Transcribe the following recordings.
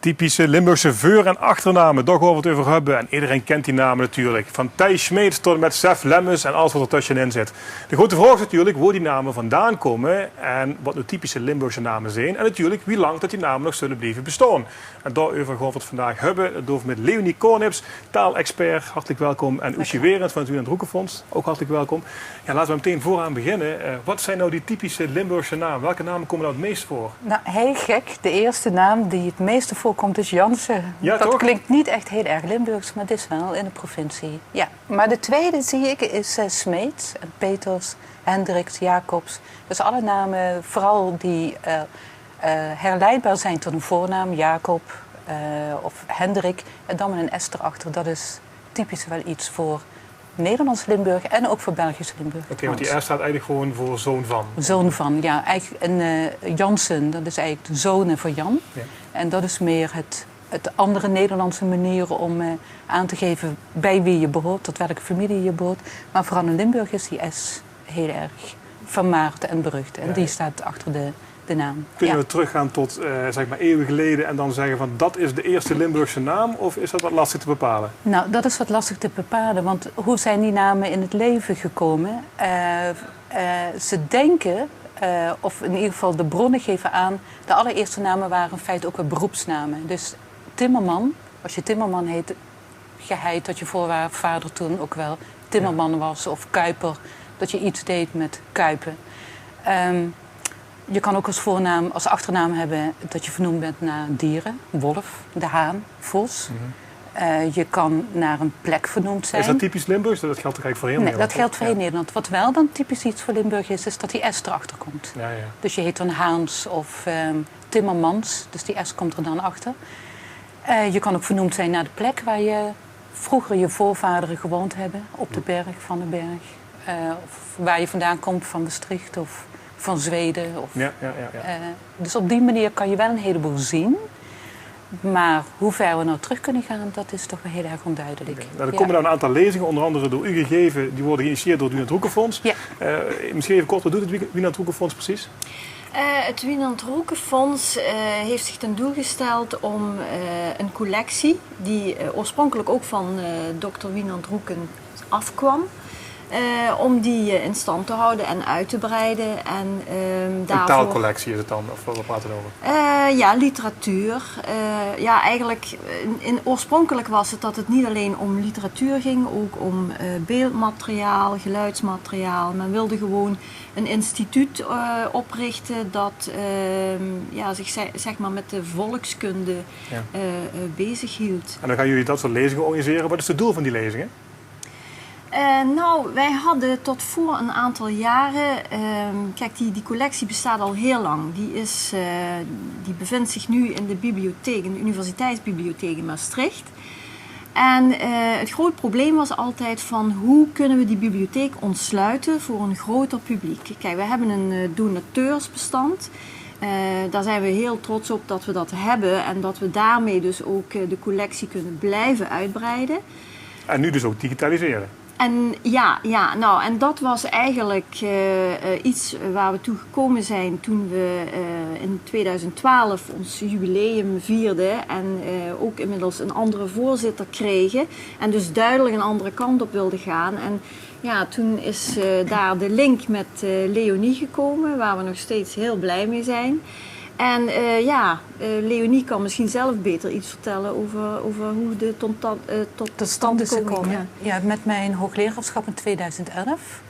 Typische Limburgse voor- en achternamen, daar gaan we het over hebben. En iedereen kent die namen natuurlijk. Van Thijs Smeets tot met Sef Lemmes en alles wat er tussenin zit. De grote vraag is natuurlijk waar die namen vandaan komen en wat nu typische Limburgse namen zijn. En natuurlijk wie lang dat die namen nog zullen blijven bestaan. En daarover gaan we het vandaag hebben. Dat met Leonie Kornips, taalexpert, hartelijk welkom. En Oesje Werend van het Wieland Roekenfonds, ook hartelijk welkom. Ja, laten we meteen vooraan beginnen. Wat zijn nou die typische Limburgse namen? Welke namen komen nou het meest voor? Nou, heel gek. De eerste naam die het meeste voorkomt is Jansen. Ja, dat toch? klinkt niet echt heel erg Limburgs, maar dit is wel in de provincie. Ja. Maar de tweede zie ik is Smeets, Peters, Hendricks, Jacobs. Dus alle namen, vooral die herleidbaar zijn tot een voornaam, Jacob of Hendrik. En dan met een S erachter. Dat is typisch wel iets voor Nederlands Limburg en ook voor Belgisch Limburg. Oké, want die R staat eigenlijk gewoon voor zoon van. Zoon van, ja. En Jansen, dat is eigenlijk de zonen voor Jan. Ja. En dat is meer het andere Nederlandse manier om aan te geven bij wie je behoort, tot welke familie je behoort. Maar vooral in Limburg is die S heel erg vermaard en berucht. En die staat achter de naam. Kunnen we teruggaan tot zeg maar eeuwen geleden en dan zeggen van dat is de eerste Limburgse naam? Of is dat wat lastig te bepalen? Nou, dat is wat lastig te bepalen. Want hoe zijn die namen in het leven gekomen? Ze denken, of in ieder geval de bronnen geven aan, de allereerste namen waren in feite ook weer beroepsnamen. Dus Timmerman, als je Timmerman heet, geheid dat je voorvader toen ook wel Timmerman was. Of Kuiper, dat je iets deed met kuipen. Je kan ook als voornaam, als achternaam hebben dat je vernoemd bent naar dieren. Wolf, de haan, vos. Je kan naar een plek vernoemd zijn. Is dat typisch Limburgs? Dat geldt toch eigenlijk voor heel Nee, Nederland? dat geldt voor heel Nederland. Wat wel dan typisch iets voor Limburg is dat die S erachter komt. Ja, ja. Dus je heet dan Haans of Timmermans, dus die S komt er dan achter. Je kan ook vernoemd zijn naar de plek waar je vroeger je voorvaderen gewoond hebben. Op de berg, van de berg. Of waar je vandaan komt, van Maastricht of van Zweden. Of, Ja. dus op die manier kan je wel een heleboel zien. Maar hoe ver we nou terug kunnen gaan, dat is toch wel heel erg onduidelijk. Nou, er komen nou een aantal lezingen, onder andere door u gegeven. Die worden geïnitieerd door het Wieland Roekenfonds. Ja. Misschien even kort, wat doet het Wieland Roekenfonds precies? Het Wieland Roekenfonds heeft zich ten doel gesteld om een collectie, die oorspronkelijk ook van dokter Wieland Roeken afkwam, om die in stand te houden en uit te breiden. En, Een taalcollectie is het dan, of wat praten we over? Ja, literatuur. Ja, eigenlijk, oorspronkelijk was het dat het niet alleen om literatuur ging, ook om beeldmateriaal, geluidsmateriaal. Men wilde gewoon een instituut oprichten dat zich zeg maar met de volkskunde bezig hield. En dan gaan jullie dat soort lezingen organiseren. Wat is het doel van die lezingen? Nou, wij hadden tot voor een aantal jaren, kijk die collectie bestaat al heel lang. Die bevindt zich nu in de bibliotheek, in de Universiteitsbibliotheek in Maastricht. En het groot probleem was altijd van hoe kunnen we die bibliotheek ontsluiten voor een groter publiek. Kijk, we hebben een donateursbestand. Daar zijn we heel trots op dat we dat hebben en dat we daarmee dus ook de collectie kunnen blijven uitbreiden. En nu dus ook digitaliseren. En en dat was eigenlijk iets waar we toe gekomen zijn toen we in 2012 ons jubileum vierden en ook inmiddels een andere voorzitter kregen en dus duidelijk een andere kant op wilden gaan. En ja, toen is daar de link met Leonie gekomen, waar we nog steeds heel blij mee zijn. En Leonie kan misschien zelf beter iets vertellen over hoe tot de stand is gekomen. Ja, met mijn hoogleraarschap in 2011.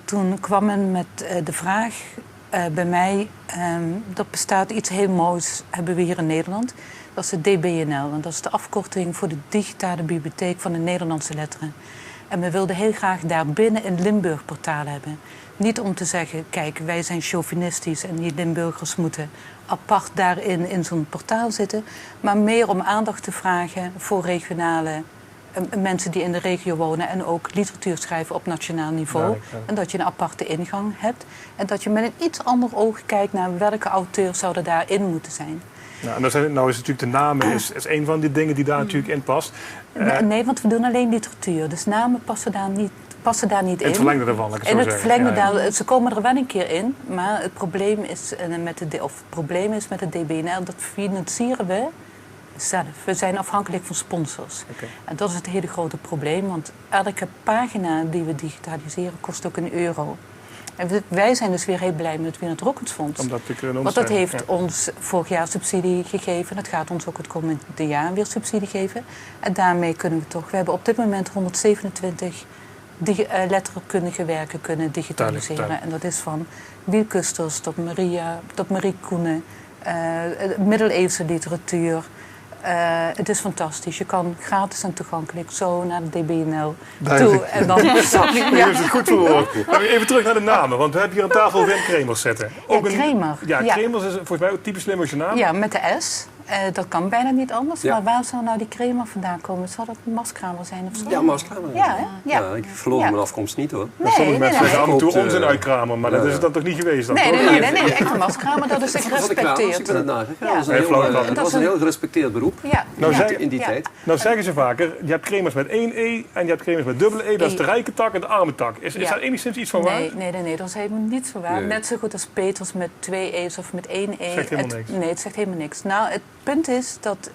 Toen kwam men met de vraag bij mij, er bestaat iets heel moois, hebben we hier in Nederland. Dat is de DBNL, en dat is de afkorting voor de digitale bibliotheek van de Nederlandse letteren. En we wilden heel graag daarbinnen een Limburg-portaal hebben. Niet om te zeggen, kijk, wij zijn chauvinistisch en die Limburgers moeten apart daarin in zo'n portaal zitten. Maar meer om aandacht te vragen voor regionale mensen die in de regio wonen en ook literatuur schrijven op nationaal niveau. Ja. En dat je een aparte ingang hebt. En dat je met een iets ander oog kijkt naar welke auteurs zouden daarin moeten zijn. Nou, en nou is natuurlijk de namen is een van die dingen die daar natuurlijk in past. Nee, want we doen alleen literatuur. Dus namen passen daar niet passen daar niet in. In het verlengde daarvan, laat ik het In zo het zeggen. verlengde Ja, ja. daar, ze komen er wel een keer in, maar het probleem is met de DBNL, dat financieren we zelf. We zijn afhankelijk van sponsors. Oké. En dat is het hele grote probleem, want elke pagina die we digitaliseren kost ook €1. En wij zijn dus weer heel blij met het Wereld Rocketsfonds. Om dat te kunnen Want dat ondersteunen. heeft ons vorig jaar subsidie gegeven. Dat gaat ons ook het komende jaar weer subsidie geven. En daarmee kunnen we toch... We hebben op dit moment 127 letterkundige werken kunnen digitaliseren. Duidelijk. En dat is van Wiel Kusters tot Marie Koenen. Middeleeuwse literatuur. Het is fantastisch. Je kan gratis en toegankelijk zo naar de DBNL Duidelijk. toe. En dan Je hebt het goed verwoord. Maar even terug naar de namen, want we hebben hier aan tafel Wim Kremers zitten. Kremer. Ja, Ja. Kremers is volgens mij ook typisch Limburgse naam. Ja, met de S. Dat kan bijna niet anders. Ja. Maar waar zou nou die Kremer vandaan komen? Zal dat een Maskramer zijn of zo? Ja, Maaskramer. Ja, hè? Ja, ik geloof mijn afkomst niet hoor. Nee, Sommige mensen zeggen af en toe Klopt, onzin uitkramen, maar dat is het dan toch niet geweest dan, toch? Nee. Echte Maskramer, dat is Van de Kramers, ik gerespecteerd. ben het nagegaan. Ja. Dat was een Nee, heel, flauw, flauw. het Dat was is een een- heel gerespecteerd beroep Ja. Nou, ja. in die Ja. tijd. Nou zeggen ze vaker, je hebt Kremers met 1 E en je hebt Kremers met dubbele E. Dat is de rijke tak en de arme tak. Is Ja. daar enigszins iets van waar? Nee, dat is helemaal niet zo waar. Nee. Net zo goed als Peters met 2 E's of met 1 E. Zegt helemaal niks. Nee, het zegt helemaal niks. Nou, het punt is dat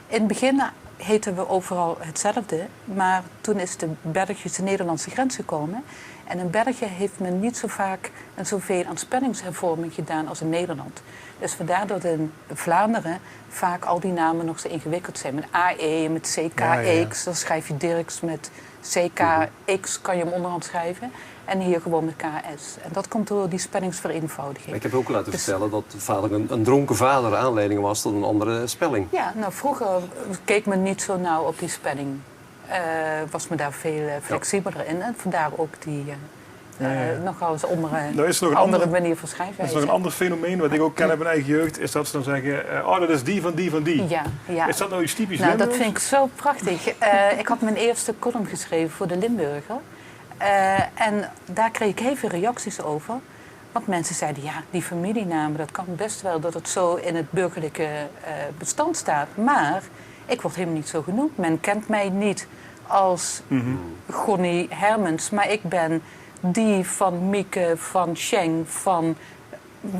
in het begin heten we overal hetzelfde. Maar toen is de Belgische Nederlandse grens gekomen. En in België heeft men niet zo vaak en zoveel aan spellingshervorming gedaan als in Nederland. Dus vandaar dat in Vlaanderen vaak al die namen nog zo ingewikkeld zijn. Met AE, met CKX, Ja. dan schrijf je Dirks met CKX, kan je hem onderhand schrijven. En hier gewoon met KS. En dat komt door die spellingsvereenvoudiging. Ik heb ook laten Dus- vertellen dat vader een dronken vader aanleiding was tot een andere spelling. Ja, nou vroeger keek men niet zo nauw op die spelling. Was men daar veel flexibeler in. En vandaar ook die nogal eens Nou is er nog een andere ander- manier van Er schrijfwijze. is nog een ander fenomeen wat ik ook ken uit mijn eigen jeugd. Is dat ze dan zeggen, oh dat is die van die van die. Ja. Is dat nou iets typisch Nou, dat Limburgs? vind ik zo prachtig. Ik had mijn eerste column geschreven voor de Limburger. En daar kreeg ik heel veel reacties over. Want mensen zeiden, ja, die familienamen, dat kan best wel dat het zo in het burgerlijke bestand staat. Maar ik word helemaal niet zo genoemd. Men kent mij niet als Gonnie Hermens, maar ik ben die van Mieke, van Scheng, van...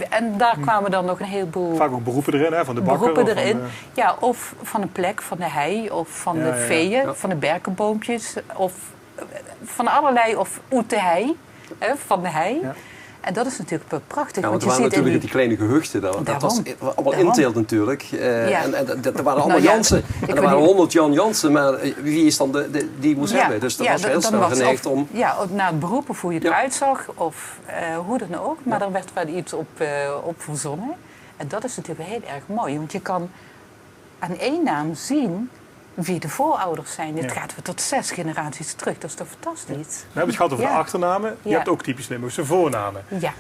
En daar kwamen dan nog een heleboel... Vaak ook beroepen erin, hè, van de bakker. beroepen of van erin. de- Ja, of van een plek, van de hei, of van de veeën, Ja. van de berkenboompjes. Of van allerlei, of uit de hei, van de hei. Ja. En dat is natuurlijk prachtig. Ja, want er je waren ziet in natuurlijk die kleine gehuchten. Dat was Daarom. allemaal inteelt natuurlijk. Ja. En er waren allemaal Nou ja, Jansen. ik En er weet waren niet- 100 Jan Jansen, maar wie is dan die moest hebben? Dus dat was heel dan snel was geneigd of- om... Ja, naar het beroep of hoe je Ja. eruit zag, of hoe dan ook. Maar er werd wel iets op verzonnen. En dat is natuurlijk heel erg mooi. Want je kan aan één naam zien wie de voorouders zijn. Dit Ja. gaat weer tot 6 generaties terug. Dat is toch fantastisch? We hebben het gehad over Ja. de achternamen. Je Ja. hebt ook typisch Limburgse voornamen. Ja.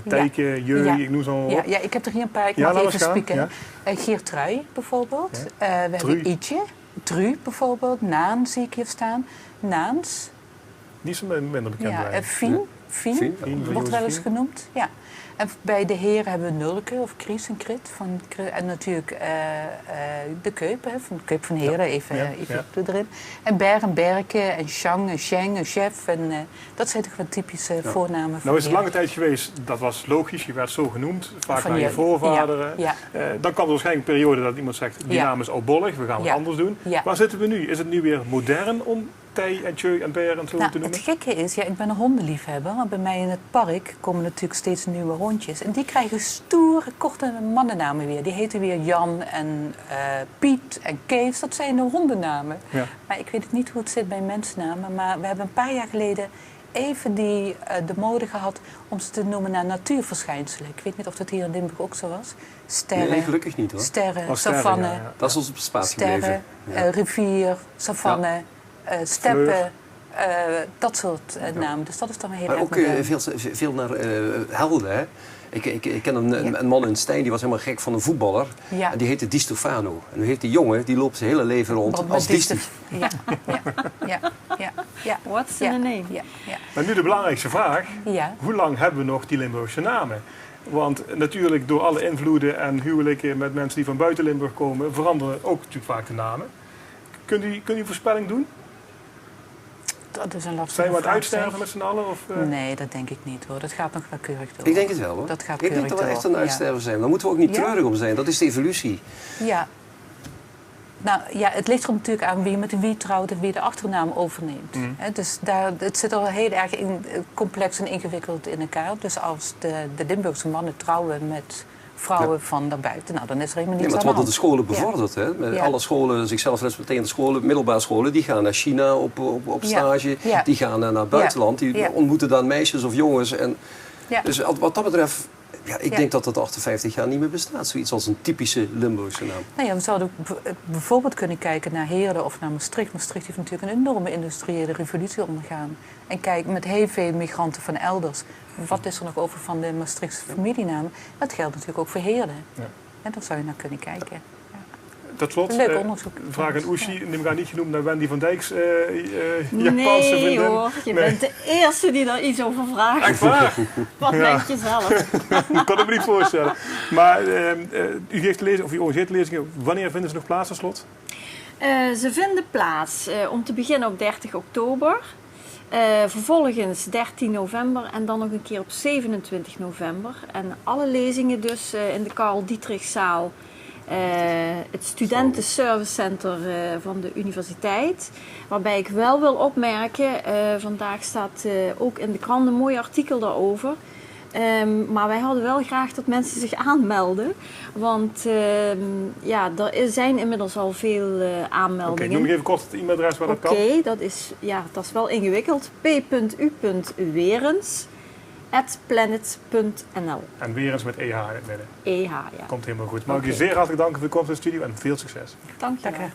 Tijken, Jeu, Ja. ik noem zo Ja, op. ja, ik heb er hier een paar. Ik Ja, mag laat even eens gaan. spieken. Ja. Geertrui bijvoorbeeld. We Tru. hebben Ietje. Tru bijvoorbeeld. Naan zie ik hier staan. Naans. Die is minder bekend Ja, bij. Fien. Fien, Fien. Fien van Wordt wel eens Jozefien. genoemd. Ja. En bij de heren hebben we Nulke of Kries en Krit. En natuurlijk de Keup, hè, van de Keup van Heren, even erin. En Ber en Berke en Chang en Scheng en Chef. En, dat zijn toch wel typische voornamen van Nou is het heren. lange tijd geweest, dat was logisch, je werd zo genoemd, vaak Van naar je je- voorvaderen. ja, Dan kwam er waarschijnlijk een periode dat iemand zegt, die Ja. naam is oudbollig, we gaan wat Ja. anders doen. Ja. Waar zitten we nu? Is het nu weer modern om Tij en Tjeu en Ber en zo Nou, te noemen? het gekke is, ja, ik ben een hondenliefhebber. Want bij mij in het park komen natuurlijk steeds nieuwe hondjes. En die krijgen stoere, korte mannennamen weer. Die heten weer Jan en Piet en Kees. Dat zijn de hondennamen. Ja. Maar ik weet niet hoe het zit bij mensennamen. Maar we hebben een paar jaar geleden even de mode gehad om ze te noemen naar natuurverschijnselen. Ik weet niet of dat hier in Limburg ook zo was. Sterren, Nee, gelukkig niet hoor. sterren, Als sterren, savanne, ja, ja. Dat is ons op spaat sterren, gebleven. Ja. rivier, savanne, steppen. Dat soort namen. Dus dat is dan heel Maar erg ook modern. veel naar helden. Hè? Ik ken een man in Stijn, die was helemaal gek van een voetballer. Ja. En die heette Di Stefano. En nu heeft die jongen, die loopt zijn hele leven rond Want als met Disti. Ja. What's in a name? Ja. Maar nu de belangrijkste vraag, Ja. hoe lang hebben we nog die Limburgse namen? Want natuurlijk door alle invloeden en huwelijken met mensen die van buiten Limburg komen, veranderen ook natuurlijk vaak de namen. Kun je een voorspelling doen? Dat is een lastige Zijn we aan het vraag, uitsterven zeg. met z'n allen? Of, Nee, dat denk ik niet hoor. Dat gaat nog wel keurig door. Ik denk het wel hoor. Dat gaat ik denk keurig dat we echt door, aan het uitsterven zijn. Daar moeten we ook niet Ja. treurig om zijn. Dat is de evolutie. Ja. Nou ja, het ligt er natuurlijk aan wie met wie trouwt en wie de achternaam overneemt. Dus het zit al heel erg complex en ingewikkeld in elkaar. Dus als de Limburgse mannen trouwen met vrouwen van daarbuiten, nou, dan is er helemaal Nee, niets maar aan het de wordt hand. de scholen bevorderd. Hè? Met Ja. alle scholen, zichzelf respecterende scholen, middelbare scholen, die gaan naar China op stage. Ja. Die gaan naar het buitenland. Die Ja. ontmoeten dan meisjes of jongens. En Ja. Dus wat dat betreft, ik Ja. denk dat dat 58 jaar niet meer bestaat. Zoiets als een typische Limburgse naam. Nou ja, we zouden bijvoorbeeld kunnen kijken naar Heerlen of naar Maastricht. Maastricht heeft natuurlijk een enorme industriële revolutie ondergaan. En kijk, met heel veel migranten van elders. Wat is er nog over van de Maastrichtse familienamen? Dat geldt natuurlijk ook voor Heerlen. Ja. En daar zou je naar kunnen kijken. Tot slot, Leuk onderzoek. vraag aan Oeshi. Neem ik haar niet genoemd naar Wendy van Dijk's Japanse Nee vriendin. hoor, je bent de eerste die daar iets over vraagt. Echt waar? Wat denk je zelf? Ik kan het me niet voorstellen. Maar u geeft lezingen, of u organiseert lezingen. Wanneer vinden ze nog plaats, tot slot? Ze vinden plaats om te beginnen op 30 oktober. Vervolgens 13 november en dan nog een keer op 27 november. En alle lezingen dus in de Karl Dietrichzaal. Het Studentenservicecenter van de universiteit. Waarbij ik wel wil opmerken, vandaag staat ook in de krant een mooi artikel daarover. Maar wij hadden wel graag dat mensen zich aanmelden. Want er zijn inmiddels al veel Oké, aanmeldingen. noem ik even kort het e-mailadres waar dat kan. Oké, dat is wel ingewikkeld. p.u.werens@planet.nl. En weer eens met EH in het midden. EH, ja. Komt helemaal goed. Mag ik u Oké. zeer hartelijk danken voor de komst in de studio en veel succes. Dank je wel. Dank je.